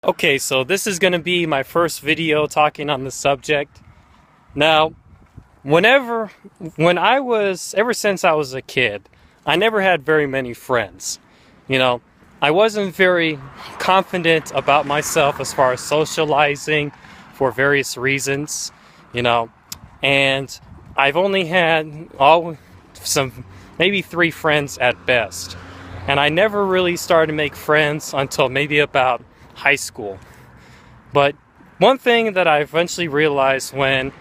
Okay, so this is going to be my first video talking on the subject. Now, ever since I was a kid, I never had very many friends. I wasn't very confident about myself as far as socializing for various reasons, and I've only had maybe 3 friends at best. And I never really started to make friends until maybe about high school. But one thing that I eventually realized when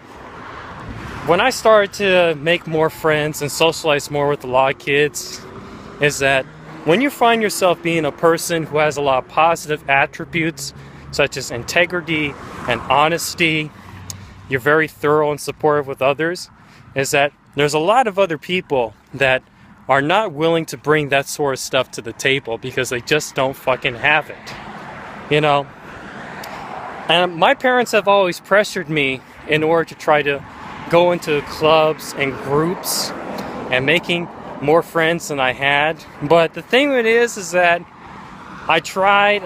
I started to make more friends and socialize more with a lot of kids is that when you find yourself being a person who has a lot of positive attributes such as integrity and honesty, you're very thorough and supportive with others, is that there's a lot of other people that are not willing to bring that sort of stuff to the table because they just don't fucking have it. And my parents have always pressured me in order to try to go into clubs and groups and making more friends than I had. But the thing with it is that I tried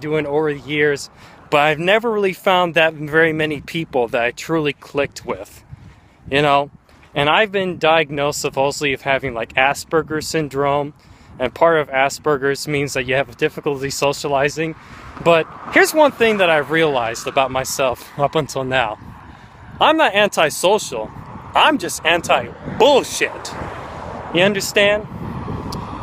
doing over the years, but I've never really found that very many people that I truly clicked with, And I've been diagnosed supposedly of having like Asperger's syndrome, and part of Asperger's means that you have difficulty socializing. But here's one thing that I've realized about myself up until now. I'm not antisocial. I'm just anti-bullshit. You understand?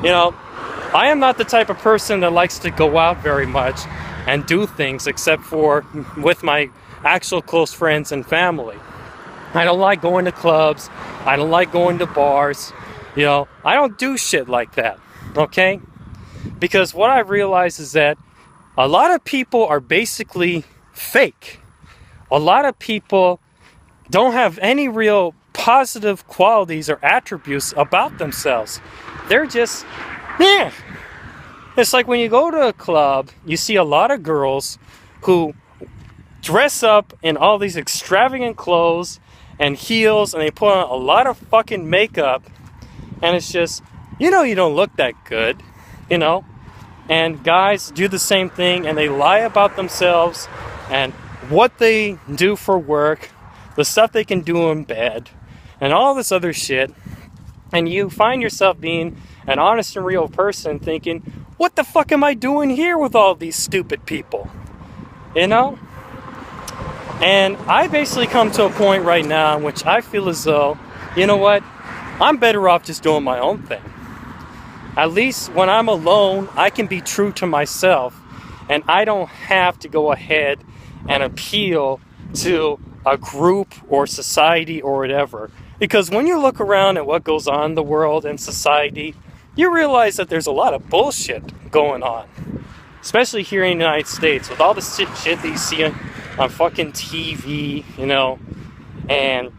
I am not the type of person that likes to go out very much and do things except for with my actual close friends and family. I don't like going to clubs. I don't like going to bars. I don't do shit like that, okay? Because what I've realized is that a lot of people are basically fake. A lot of people don't have any real positive qualities or attributes about themselves. They're just, It's like when you go to a club, you see a lot of girls who dress up in all these extravagant clothes and heels, and they put on a lot of fucking makeup, and it's just, you don't look that good, and guys do the same thing, and they lie about themselves and what they do for work, the stuff they can do in bed, and all this other shit, and you find yourself being an honest and real person thinking, what the fuck am I doing here with all these stupid people, And I basically come to a point right now in which I feel as though, I'm better off just doing my own thing. At least when I'm alone, I can be true to myself, and I don't have to go ahead and appeal to a group or society or whatever. Because when you look around at what goes on in the world and society, you realize that there's a lot of bullshit going on. Especially here in the United States, with all the shit that you see on fucking TV, and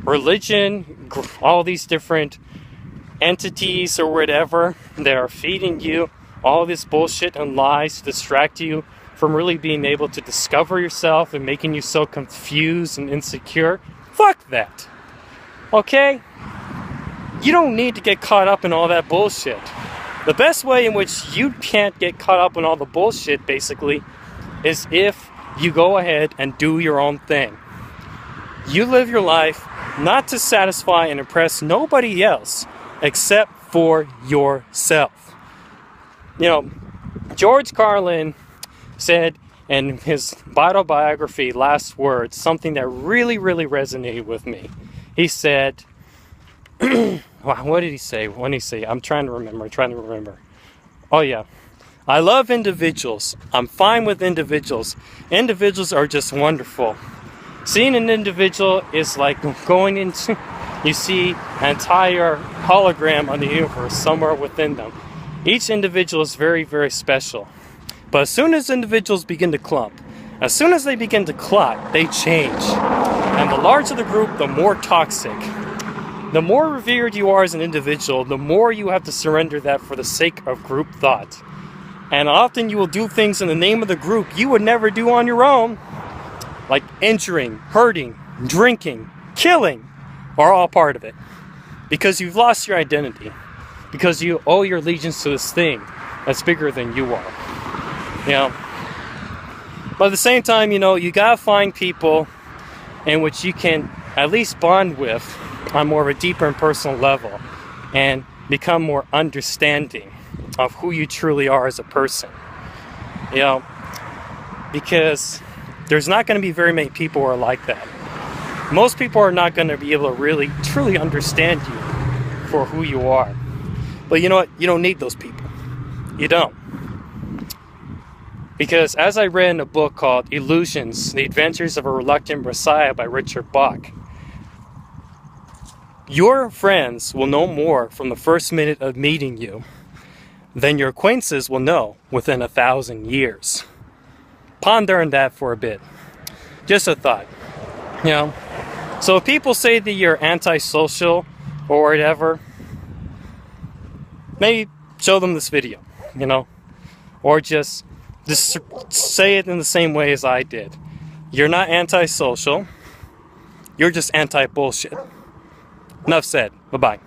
religion, all these different entities or whatever that are feeding you all this bullshit and lies to distract you from really being able to discover yourself and making you so confused and insecure. Fuck that. Okay? You don't need to get caught up in all that bullshit. The best way in which you can't get caught up in all the bullshit, basically, is if you go ahead and do your own thing. You live your life not to satisfy and impress nobody else except for yourself. George Carlin said in his autobiography, Last Words, something that really, really resonated with me. He said, what did he say? When did he say? I'm trying to remember. Oh, yeah. I love individuals. I'm fine with individuals. Individuals are just wonderful. Seeing an individual is like going into, you see an entire hologram on the universe somewhere within them. Each individual is very, very special. But as soon as individuals begin to clump, as soon as they begin to clot, they change. And the larger the group, the more toxic. The more revered you are as an individual, the more you have to surrender that for the sake of group thought. And often you will do things in the name of the group you would never do on your own. Like injuring, hurting, drinking, killing are all part of it. Because you've lost your identity. Because you owe your allegiance to this thing that's bigger than you are. You know, but at the same time, you know, you gotta find people in which you can at least bond with on more of a deeper and personal level, and become more understanding of who you truly are as a person. You know, because there's not going to be very many people who are like that. Most people are not going to be able to really, truly understand you for who you are. But you know what? You don't need those people. You don't. Because as I read in a book called Illusions, The Adventures of a Reluctant Messiah by Richard Bach, your friends will know more from the first minute of meeting you than your acquaintances will know within 1,000 years. Ponder on that for a bit. Just a thought. You know? So if people say that you're antisocial or whatever, maybe show them this video, you know? Or just say it in the same way as I did. You're not antisocial. You're just anti-bullshit. Enough said. Bye-bye.